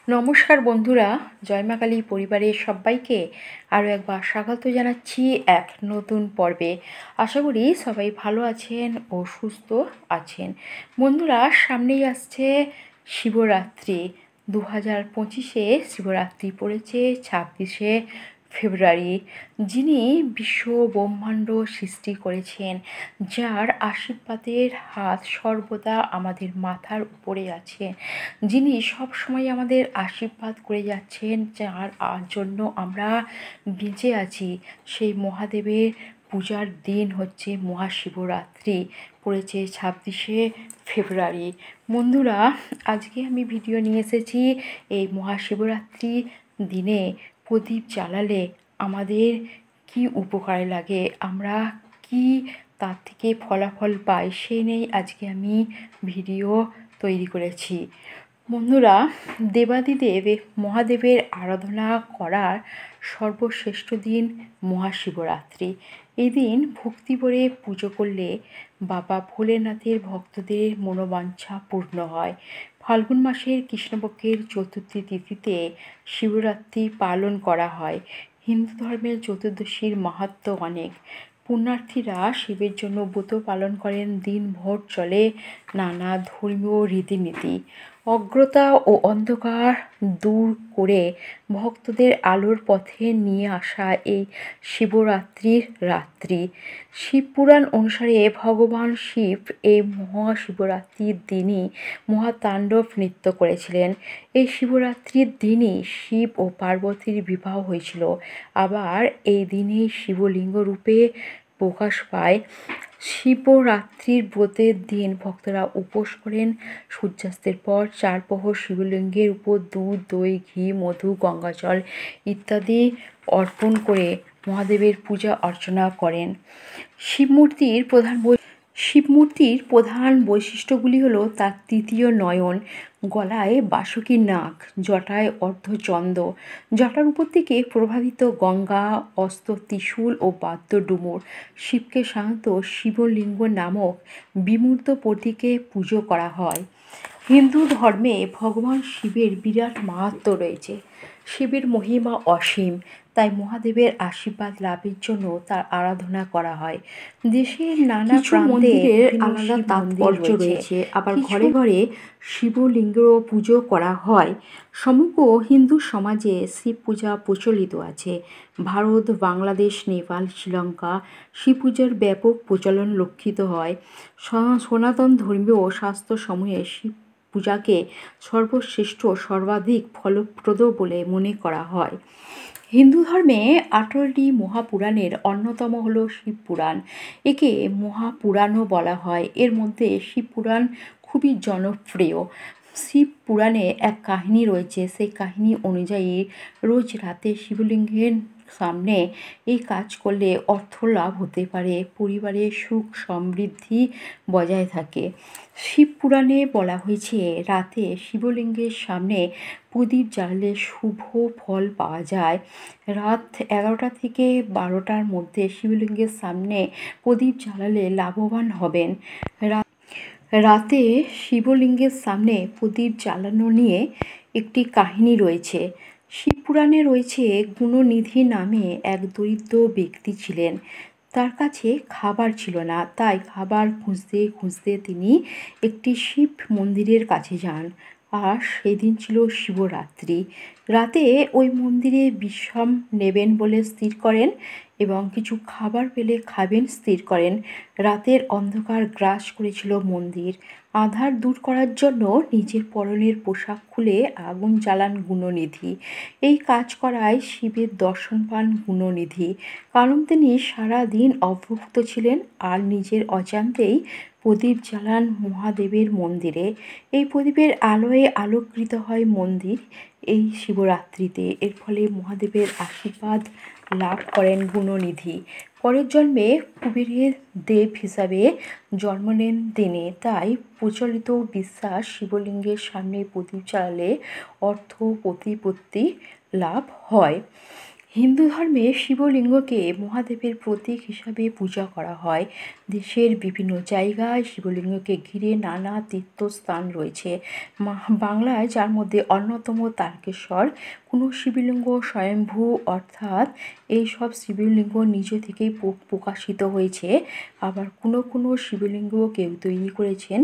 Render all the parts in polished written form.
নমস্কার বন্ধুরা, জয় মা কালী পরিবারের সবাইকে আরও একবার স্বাগত জানাচ্ছি এক নতুন পর্বে। আশা করি সবাই ভালো আছেন ও সুস্থ আছেন। বন্ধুরা, সামনেই আসছে শিবরাত্রি। 2025-এ শিবরাত্রি পড়েছে 26শে ফেব্রুয়ারি। যিনি বিশ্ব ব্রহ্মাণ্ড সৃষ্টি করেছেন, যার আশীর্বাদের হাত সর্বদা আমাদের মাথার উপরে আছে, যিনি সবসময় আমাদের আশীর্বাদ করে যাচ্ছেন, যার জন্য আমরা বেঁচে আছি, সেই মহাদেবের পূজার দিন হচ্ছে মহাশিবরাত্রি, পড়েছে 26শে ফেব্রুয়ারি। বন্ধুরা, আজকে আমি ভিডিও নিয়ে এসেছি এই মহাশিবরাত্রি দিনে প্রদীপ জ্বালালে আমাদের কি উপকারে লাগে, আমরা কি তার থেকে ফলাফল পাই, সেই নিয়েই আজকে আমি ভিডিও তৈরি করেছি। বন্ধুরা, দেবাদিদেব মহাদেবের আরাধনা করার সর্বশ্রেষ্ঠ দিন মহাশিবরাত্রি। এই দিন ভক্তি ভরে পুজো করলে বাবা ভোলেনাথের ভক্তদের মনোবাঞ্ছা পূর্ণ হয়। ফাল্গুন মাসের কৃষ্ণপক্ষের চতুর্থী তিথিতে শিবরাত্রি পালন করা হয়। হিন্দু ধর্মের চতুর্দশীর মাহাত্ম্য অনেক। পুণ্যার্থীরা শিবের জন্য ব্রত পালন করেন। দিনভর চলে নানা ধর্মীয় রীতিনীতি। অজ্ঞতা ও অন্ধকার দূর করে ভক্তদের আলোর পথে নিয়ে আসা এই শিবরাত্রির রাত্রি। শিবপুরাণ অনুসারে ভগবান শিব এই মহাশিবরাত্রির দিনই মহাতাণ্ডব নৃত্য করেছিলেন। এই শিবরাত্রির দিনই শিব ও পার্বতীর বিবাহ হয়েছিল। আবার এই দিনেই শিবলিঙ্গ রূপে প্রকাশ পায়। শিবরাত্রির ব্রতের দিন ভক্তরা উপোস করেন। সূর্যাস্তের পর 4 প্রহর শিবলিঙ্গের উপর দুধ, দই, ঘি, মধু, গঙ্গাজল ইত্যাদি অর্পণ করে মহাদেবের পূজা অর্চনা করেন। শিবমূর্তির প্রধান বৈশিষ্ট্যগুলি হলো তার তৃতীয় নয়ন, গলায় বাসুকীর নাক, জটায় অর্ধচন্দ্র, জটার উপর থেকে প্রবাহিত গঙ্গা, অস্ত ত্রিশূল ও বাদ্য ডুমুর। শিবকে সাধারণত শিবলিঙ্গ নামক বিমূর্ত প্রতীকে পুজো করা হয়। হিন্দু ধর্মে ভগবান শিবের বিরাট মাহাত্ম্য রয়েছে। শিবের মহিমা অসীম, তাই মহাদেবের আশীর্বাদ লাভের জন্য তার আরাধনা করা হয়। দেশের নানা প্রান্তে আলাদা তাৎপর্য রয়েছে, আবার ঘরে ঘরে শিবলিঙ্গেরও পুজো করা হয়। সমগ্র হিন্দু সমাজে শিব পূজা প্রচলিত আছে। ভারত, বাংলাদেশ, নেপাল, শ্রীলঙ্কা শিব পূজার ব্যাপক প্রচলন লক্ষিত হয়। সনাতন ধর্মীয় শাস্ত্রসমূহে শিব পূজাকে সর্বশ্রেষ্ঠ, সর্বাধিক ফলপ্রদ বলে মনে করা হয়। হিন্দু ধর্মে 18টি মহাপুরাণের অন্যতম হল শিবপুরাণ। একে মহাপুরাণও বলা হয়। এর মধ্যে শিবপুরাণ খুবই জনপ্রিয়। শিবপুরাণে এক কাহিনী রয়েছে। সেই কাহিনী অনুযায়ী রোজ রাতে শিবলিঙ্গের সামনে এই কাজ করলে অর্থ লাভ হতে পারে, পরিবারে সুখ সমৃদ্ধি বজায় থাকে। শিবপুরাণে বলা হয়েছে, রাতে শিবলিঙ্গের সামনে প্রদীপ জ্বালালে শুভ ফল পাওয়া যায়। রাত 11টা থেকে 12টার মধ্যে শিবলিঙ্গের সামনে প্রদীপ জ্বালালে লাভবান হবেন। রাতে শিবলিঙ্গের সামনে প্রদীপ জ্বালানো নিয়ে একটি কাহিনী রয়েছে। শিবপুরাণে রয়েছে, গুণনিধি নামে এক দরিদ্র ব্যক্তি ছিলেন। তার কাছে খাবার ছিল না, তাই খাবার খুঁজতে খুঁজতে তিনি একটি শিব মন্দিরের কাছে যান। আর সেদিন ছিল শিবরাত্রি। রাতে ওই মন্দিরে বিশ্রাম নেবেন বলে স্থির করেন এবং কিছু খাবার পেলে খাবেন স্থির করেন। রাতের অন্ধকার গ্রাস করেছিল মন্দির। আঁধার দূর করার জন্য নিজের পরনের পোশাক খুলে আগুন জ্বালান গুণনিধি। এই কাজ করায় শিবের দর্শন পান গুণনিধি, কারণ তিনি সারা দিন অভুক্ত ছিলেন আর নিজের অজান্তেই প্রদীপ জ্বালান মহাদেবের মন্দিরে। এই প্রদীপের আলোয় আলোকৃত হয় মন্দির এই শিবরাত্রিতে। এর ফলে মহাদেবের আশীর্বাদ লাভ করেন গুণনিধি। পরের জন্মে কুবেরের দেব হিসাবে জন্ম নেন তিনি। তাই প্রচলিত বিশ্বাস, শিবলিঙ্গের সামনে প্রদীপ জ্বালালে অর্থ প্রতিপত্তি লাভ হয়। হিন্দু ধর্মে শিবলিঙ্গকে মহাদেবের প্রতীক হিসাবে পূজা করা হয়। দেশের বিভিন্ন জায়গায় শিবলিঙ্গকে ঘিরে নানা তীর্থস্থান রয়েছে। বাংলায়, যার মধ্যে অন্যতম তারকেশ্বর, কোনো শিবলিঙ্গ স্বয়ম্ভূ, অর্থাৎ এই সব শিবলিঙ্গ নিজ থেকেই প্রকাশিত হয়েছে। আবার কোনো কোনো শিবলিঙ্গ কেউ তৈরি করেছেন।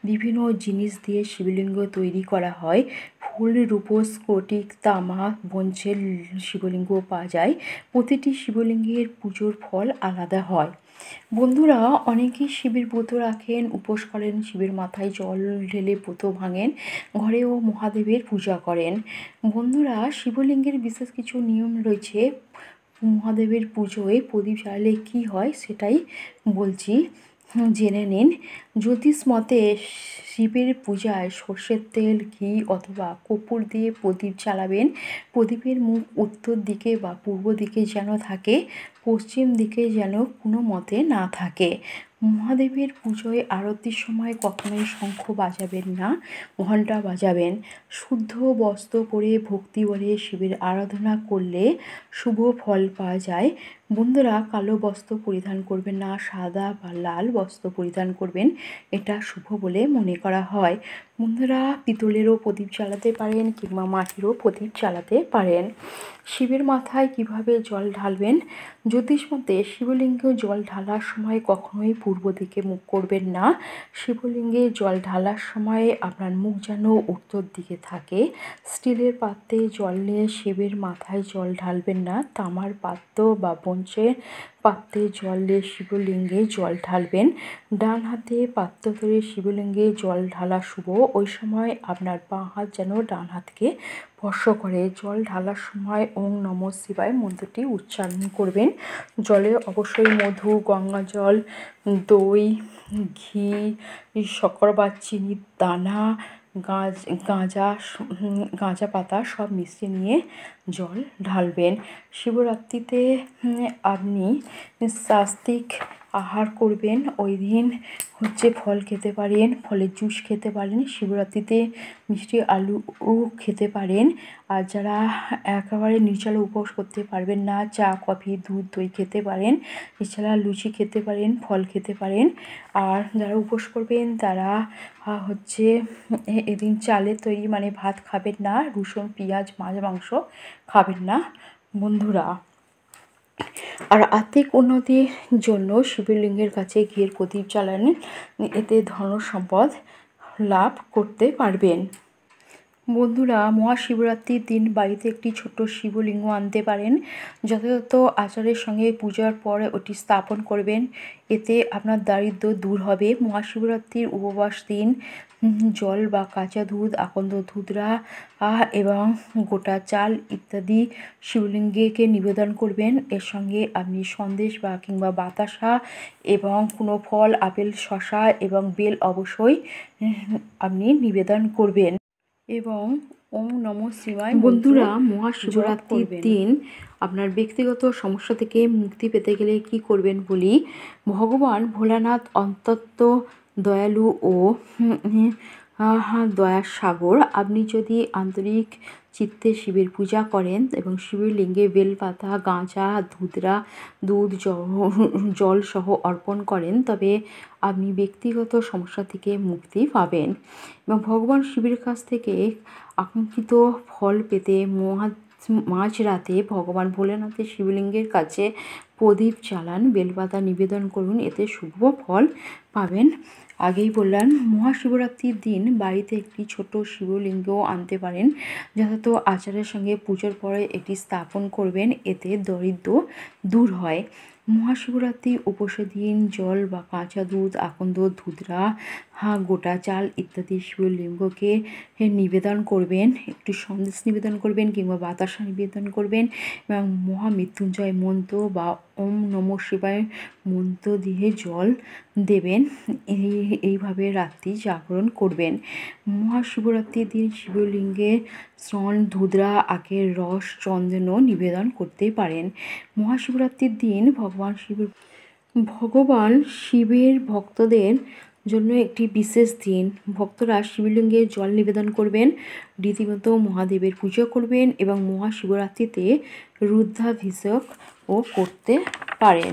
বিভিন্ন জিনিস দিয়ে শিবলিঙ্গ তৈরি করা হয়। ফুল, রূপো, স্ফটিক, তামা, ব্রোঞ্জের শিবলিঙ্গ পাওয়া যায়। প্রতিটি শিবলিঙ্গের পুজোর ফল আলাদা হয়। বন্ধুরা, অনেকেই শিবের ব্রত রাখেন, উপোস করেন, শিবের মাথায় জল ঢেলে ব্রত ভাঙেন, ঘরেও মহাদেবের পূজা করেন। বন্ধুরা, শিবলিঙ্গের বিশেষ কিছু নিয়ম রয়েছে। মহাদেবের পুজোয় প্রদীপ জ্বালালে কী হয় সেটাই বলছি, জেনে নিন। জ্যোতিষ মতে শিবের পূজায় সর্ষের তেল, ঘি অথবা কর্পূর দিয়ে প্রদীপ জ্বালাবেন। প্রদীপের মুখ উত্তর দিকে বা পূর্ব দিকে যেন থাকে, পশ্চিম দিকে যেন কোনো মতে না থাকে। মহাদেবের পুজোয় আরতির সময় কখনোই শঙ্খ বাজাবেন না, ঘণ্টা বাজাবেন। শুদ্ধ বস্ত্র পরে ভক্তি ভরে শিবের আরাধনা করলে শুভ ফল পাওয়া যায়। বন্ধুরা, কালো বস্ত্র পরিধান করবেন না, সাদা বা লাল বস্ত্র পরিধান করবেন, এটা শুভ বলে মনে করা হয়। বন্ধুরা, পিতলেরও প্রদীপ জ্বালাতে পারেন কিংবা মাটিরও প্রদীপ জ্বালাতে পারেন। শিবের মাথায় কিভাবে জল ঢালবেন? জ্যোতিষ মতে শিবলিঙ্গে জল ঢালার সময় কখনোই পূর্ব দিকে মুখ করবেন না। শিবলিঙ্গে জল ঢালার সময় আপনার মুখ যেন উত্তর দিকে থাকে। স্টিলের পাত্রে জল নিয়ে শিবের মাথায় জল ঢালবেন না। তামার পাত্র বা ব্রোঞ্জের পাত্রে জল নিয়ে শিবলিঙ্গে জল ঢালবেন। ডান হাতে পাত্র ধরে শিবলিঙ্গে জল ঢালা শুভ। ওই সময় আপনার বাঁ হাত যেন ডান হাতকে স্পর্শ করে। জল ঢালার সময় ওং নমঃ শিবায় মন্ত্রটি উচ্চারণ করবেন। জলে অবশ্যই মধু, গঙ্গা জল, দই, ঘি, শক্কর বা চিনির দানা, গাঁজা পাতা সব মিশিয়ে নিয়ে জল ঢালবেন। শিবরাত্রিতে আপনি সাত্ত্বিক আহার করবেন। ওই দিন ফল খেতে পারেন, ফলের জুস খেতে পারেন। শিবরাত্রিতে মিষ্টি আলু খেতে পারেন। আর যারা একেবারে নির্জলা উপোস করতে পারবেন না, চা, কফি, দুধ, দই খেতে পারেন। এছাড়া লুচি খেতে পারেন, ফল খেতে পারেন। আর যারা উপোস করবেন তারা এদিন চালের তৈরি মানে ভাত খাবেন না, রসুন, পেঁয়াজ, মাছ, মাংস খাবেন না। বন্ধুরা, আর আর্থিক উন্নতির জন্য শিবলিঙ্গের কাছে ঘিয়ের প্রদীপ জ্বালান, এতে ধন সম্পদ লাভ করতে পারবেন। বন্ধুরা, মহাশিবরাত্রির দিন বাড়িতে একটি ছোট্ট শিবলিঙ্গ আনতে পারেন। যথাযথ আচারের সঙ্গে পূজার পরে ওটি স্থাপন করবেন, এতে আপনার দারিদ্র্য দূর হবে। মহাশিবরাত্রির উপবাস দিন জল বা কাঁচা দুধ, আকন্দ ধুতরা এবং গোটা চাল ইত্যাদি শিবলিঙ্গকে নিবেদন করবেন। এর সঙ্গে আপনি সন্দেশ বা কিংবা বাতাসা এবং কোনো ফল, আপেল, শসা এবং বেল অবশ্যই আপনি নিবেদন করবেন এবং ওম নমঃ শিবায়। বন্ধুরা, মহাশিবরাত্রির দিন আপনার ব্যক্তিগত সমস্যা থেকে মুক্তি পেতে গেলে কি করবেন বলি। ভগবান ভোলানাথ অত্যন্ত দয়ালু ও দয়ার সাগর। আপনি যদি আন্তরিক চিত্তে শিবের পূজা করেন এবং শিবের লিঙ্গে বেলপাতা, গাঁজা, ধুতরা, দুধ, জল সহ অর্পণ করেন, তবে আপনি ব্যক্তিগত সমস্যা থেকে মুক্তি পাবেন এবং ভগবান শিবের কাছ থেকে আকাঙ্ক্ষিত ফল পেতে মাঝরাতে ভগবান ভোলেনাথের শিবলিঙ্গের কাছে প্রদীপ জ্বালান, বেলপাতা নিবেদন করুন, এতে শুভ ফল পাবেন। আগেই বললাম, মহাশিবরাত্রির দিন বাড়িতে একটি ছোট শিবলিঙ্গ আনতে পারেন। যথাযথ আচারের সঙ্গে পুজোর পরে এটি স্থাপন করবেন, এতে দারিদ্র্য দূর হয়। মহাশিবরাত্রি উপোসের দিন জল বা কাঁচা দুধ, আকন্দ ধুতরা, গোটা চাল ইত্যাদি শিবলিঙ্গকে নিবেদন করবেন। একটু সন্দেশ নিবেদন করবেন কিংবা বাতাসা নিবেদন করবেন এবং মহামৃত্যুঞ্জয় মন্ত্র বা ওম নমঃ শিবায় মন্ত্র দিয়ে জল দেবেন। এইভাবে রাত্রি জাগরণ করবেন। মহাশিবরাত্রির দিন শিবলিঙ্গে স্নান, ধুতরা, আখের রস, চন্দনও নিবেদন করতে পারেন। মহাশিবরাত্রির দিন ভগবান শিবের ভক্তদের জন্য একটি বিশেষ দিন। ভক্তরা শিবলিঙ্গে জল নিবেদন করবেন, রীতিমতো মহাদেবের পুজো করবেন এবং মহাশিবরাত্রিতে রুদ্রাভিষেকও করতে পারেন।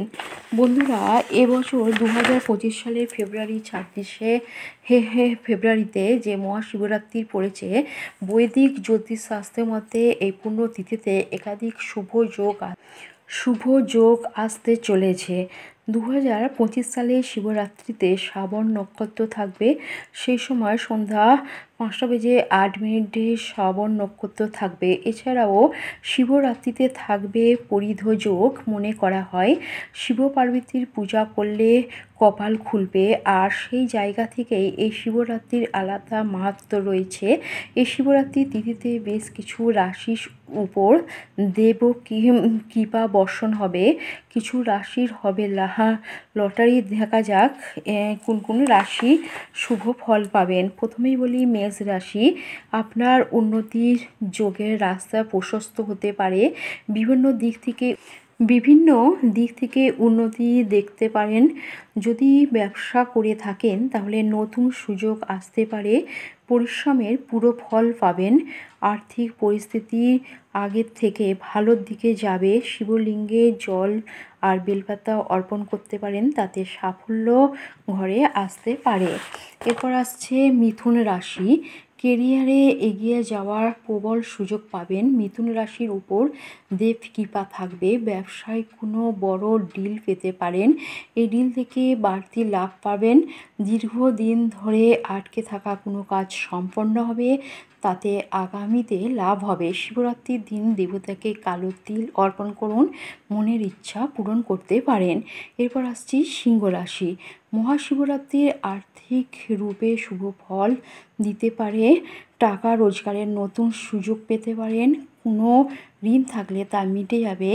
বন্ধুরা, এবছর 2025 সালের ফেব্রুয়ারি 26 ফেব্রুয়ারিতে যে মহাশিবরাত্রি পড়েছে, বৈদিক জ্যোতিষশাস্ত্রের মতে এই পুণ্যতিথিতে একাধিক শুভ যোগ আসতে চলেছে। 2025 সালে শিবরাত্রিতে শ্রাবণ নক্ষত্র থাকবে। সেই সময় সন্ধ্যা 5:08 শ্রাবণ নক্ষত্র থাকবে। এছাড়াও শিবরাত্রিতে থাকবে পরিধ যোগ। মনে করা হয় শিব পার্বতীর পূজা করলে কপাল খুলবে, আর সেই জায়গা থেকেই এই শিবরাত্রির আলাদা মাহাত্ম্য রয়েছে। এই শিবরাত্রির তিথিতে বেশ কিছু রাশির উপর দেব কৃপা বর্ষণ হবে। কিছু রাশির হবে লটারি। দেখা যাক কোন কোন রাশি শুভ ফল পাবেন। প্রথমেই বলি মেষ রাশি। আপনার উন্নতির যোগের রাস্তা প্রশস্ত হতে পারে। বিভিন্ন দিক থেকে উন্নতি দেখতে পারেন। যদি ব্যবসা করে থাকেন তাহলে নতুন সুযোগ আসতে পারে। পরিশ্রমের পুরো ফল পাবেন। আর্থিক পরিস্থিতি আগের থেকে ভালোর দিকে যাবে। শিবলিঙ্গে জল আর বেলপাতা অর্পণ করতে পারেন, তাতে সাফল্য ঘরে আসতে পারে। এরপর আসছে মিথুন রাশি। কেরিয়ারে এগিয়ে যাওয়ার প্রবল সুযোগ পাবেন। মিথুন রাশির উপর দেব কৃপা থাকবে। ব্যবসায় কোনো বড় ডিল পেতে পারেন। এই ডিল থেকে বাড়তি লাভ পাবেন। দীর্ঘদিন ধরে আটকে থাকা কোনো কাজ সম্পন্ন হবে, তাতে আগামীতে লাভ হবে। শিবরাত্রির দিন দেবতাকে কালো তিল অর্পণ করুন, মনের ইচ্ছা পূরণ করতে পারেন। এরপর আসছি সিংহ রাশি। মহাশিবরাত্রির আর্থিক রূপে শুভ ফল দিতে পারে। টাকা রোজগারের নতুন সুযোগ পেতে পারেন। কোনো ঋণ থাকলে তা মিটে যাবে,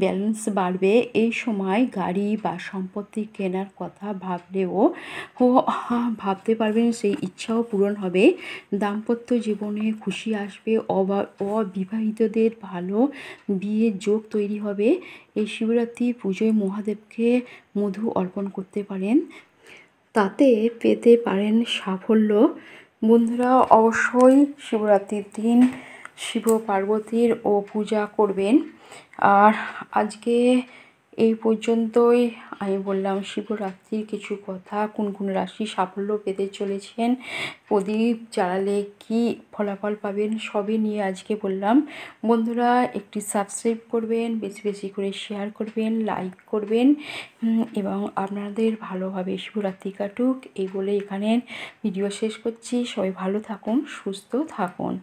ব্যালেন্স বাড়বে। এই সময় গাড়ি বা সম্পত্তি কেনার কথা ভাবতে পারবেন, সেই ইচ্ছাও পূরণ হবে। দাম্পত্য জীবনে খুশি আসবে। অবিবাহিতদের ভালো বিয়ের যোগ তৈরি হবে। এই শিবরাত্রি পুজোয় মহাদেবকে মধু অর্পণ করতে পারেন, তাতে পেতে পারেন সাফল্য। বন্ধুরা, অবশ্যই শিবরাত্রির দিন শিব পার্বতীর পূজা করবেন। আর আজকে এই পর্যন্তই আমি বললাম শিবরাত্রির কিছু কথা। কোন কোন রাশি সাফল্য পেতে চলেছেন, প্রদীপ জ্বালালে কি ফলাফল পাবেন, সবই নিয়ে আজকে বললাম। বন্ধুরা, একটি সাবস্ক্রাইব করবেন, বেশি বেশি করে শেয়ার করবেন, লাইক করবেন এবং আপনাদের ভালোভাবে শিবরাত্রি কাটুক এই বলে এখানে ভিডিও শেষ করছি। সবাই ভালো থাকুন, সুস্থ থাকুন।